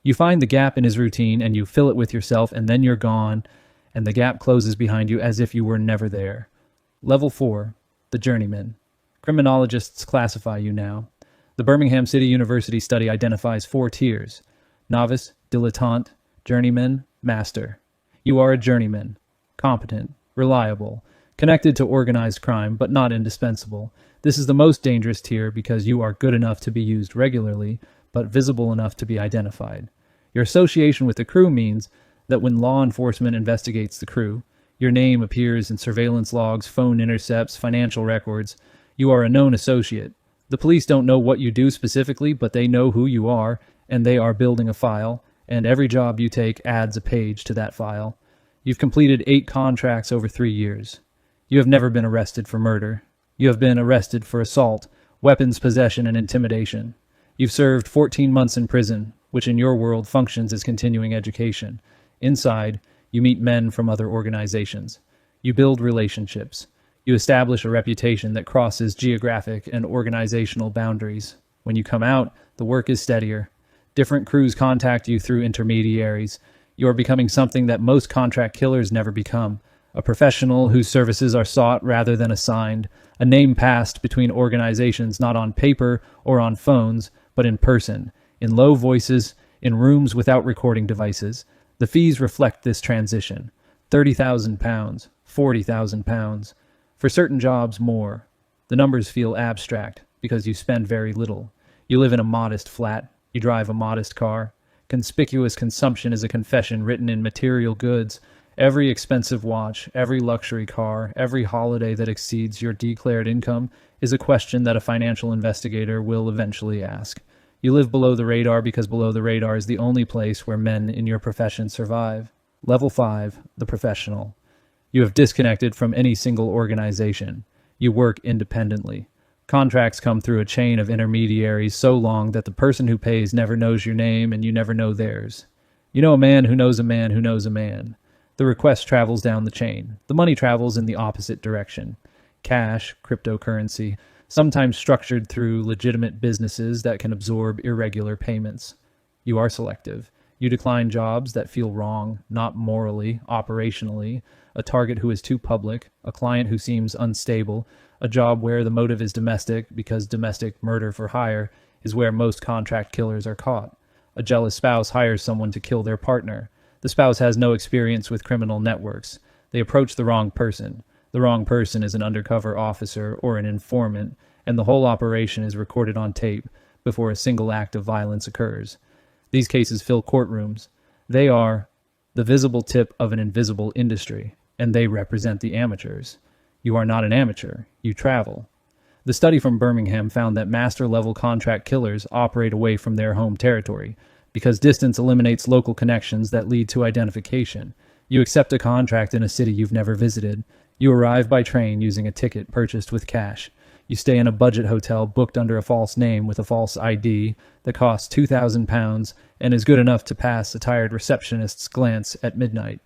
You find the gap in his routine and you fill it with yourself, and then you're gone, and the gap closes behind you as if you were never there. Level 4, the journeyman. Criminologists classify you now. The Birmingham City University study identifies 4 tiers: novice, dilettante, journeyman, master. You are a journeyman, competent, reliable, connected to organized crime, but not indispensable. This is the most dangerous tier because you are good enough to be used regularly, but visible enough to be identified. Your association with the crew means that when law enforcement investigates the crew, your name appears in surveillance logs, phone intercepts, financial records. You are a known associate. The police don't know what you do specifically, but they know who you are, and they are building a file, and every job you take adds a page to that file. You've completed 8 contracts over 3 years. You have never been arrested for murder. You have been arrested for assault, weapons possession, and intimidation. You've served 14 months in prison, which in your world functions as continuing education. Inside, you meet men from other organizations. You build relationships. You establish a reputation that crosses geographic and organizational boundaries. When you come out, the work is steadier. Different crews contact you through intermediaries. You are becoming something that most contract killers never become: a professional whose services are sought rather than assigned, a name passed between organizations not on paper or on phones, but in person, in low voices, in rooms without recording devices. The fees reflect this transition: £30,000, £40,000. For certain jobs, more. The numbers feel abstract because you spend very little. You live in a modest flat. You drive a modest car. Conspicuous consumption is a confession written in material goods. Every expensive watch, every luxury car, every holiday that exceeds your declared income is a question that a financial investigator will eventually ask. You live below the radar because below the radar is the only place where men in your profession survive. Level 5, the professional. You have disconnected from any single organization. You work independently. Contracts come through a chain of intermediaries so long that the person who pays never knows your name and you never know theirs. You know a man who knows a man who knows a man. The request travels down the chain. The money travels in the opposite direction. Cash, cryptocurrency, sometimes structured through legitimate businesses that can absorb irregular payments. You are selective. You decline jobs that feel wrong, not morally, operationally, a target who is too public, a client who seems unstable, a job where the motive is domestic because domestic murder for hire is where most contract killers are caught. A jealous spouse hires someone to kill their partner. The spouse has no experience with criminal networks. They approach the wrong person. The wrong person is an undercover officer or an informant, and the whole operation is recorded on tape before a single act of violence occurs. These cases fill courtrooms. They are the visible tip of an invisible industry, and they represent the amateurs. You are not an amateur. You travel. The study from Birmingham found that master-level contract killers operate away from their home territory because distance eliminates local connections that lead to identification. You accept a contract in a city you've never visited. You arrive by train using a ticket purchased with cash. You stay in a budget hotel booked under a false name with a false ID that costs £2,000 and is good enough to pass a tired receptionist's glance at midnight.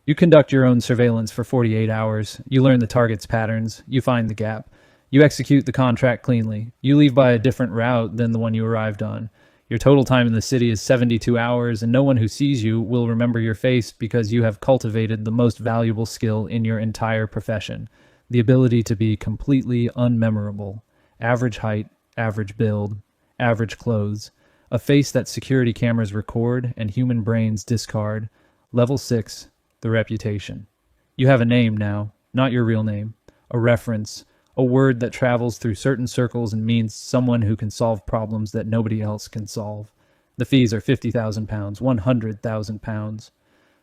You conduct your own surveillance for 48 hours. You learn the target's patterns. You find the gap. You execute the contract cleanly. You leave by a different route than the one you arrived on. Your total time in the city is 72 hours, and no one who sees you will remember your face because you have cultivated the most valuable skill in your entire profession: the ability to be completely unmemorable. Average height, average build, average clothes, a face that security cameras record and human brains discard. Level 6, the reputation. You have a name now, not your real name, a reference, a word that travels through certain circles and means someone who can solve problems that nobody else can solve. The fees are £50,000, £100,000.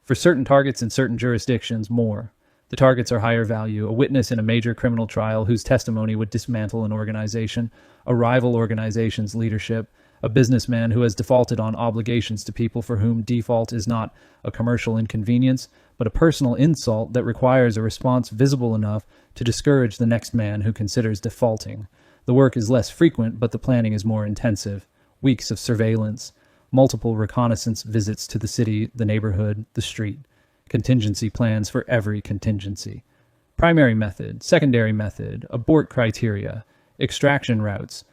For certain targets in certain jurisdictions, more. The targets are higher value: a witness in a major criminal trial whose testimony would dismantle an organization, a rival organization's leadership, a businessman who has defaulted on obligations to people for whom default is not a commercial inconvenience, but a personal insult that requires a response visible enough to discourage the next man who considers defaulting. The work is less frequent, but the planning is more intensive. Weeks of surveillance, multiple reconnaissance visits to the city, the neighborhood, the street. Contingency plans for every contingency. Primary method, secondary method, abort criteria, extraction routes,